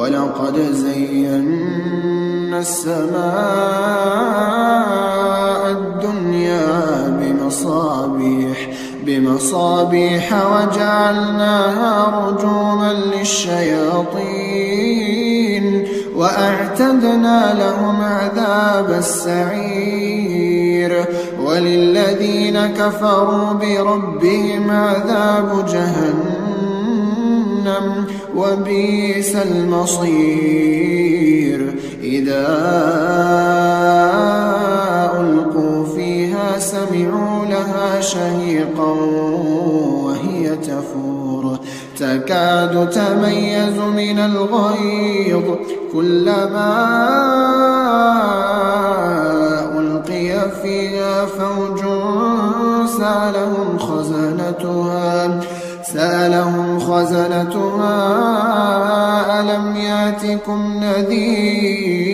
ولقد زينا السماء الدنيا بمصابيح وجعلناها رجوما للشياطين وأعتدنا لهم عذاب السعير وللذين كفروا بربهم عذاب جهنم وبئس المصير إذا ألقوا فيها سمعوا لها شهيقا وهي تفور تكاد تميز من الغيظ كلما ألقي فيها فوج سألهم خزنتها ألم يأتكم نذير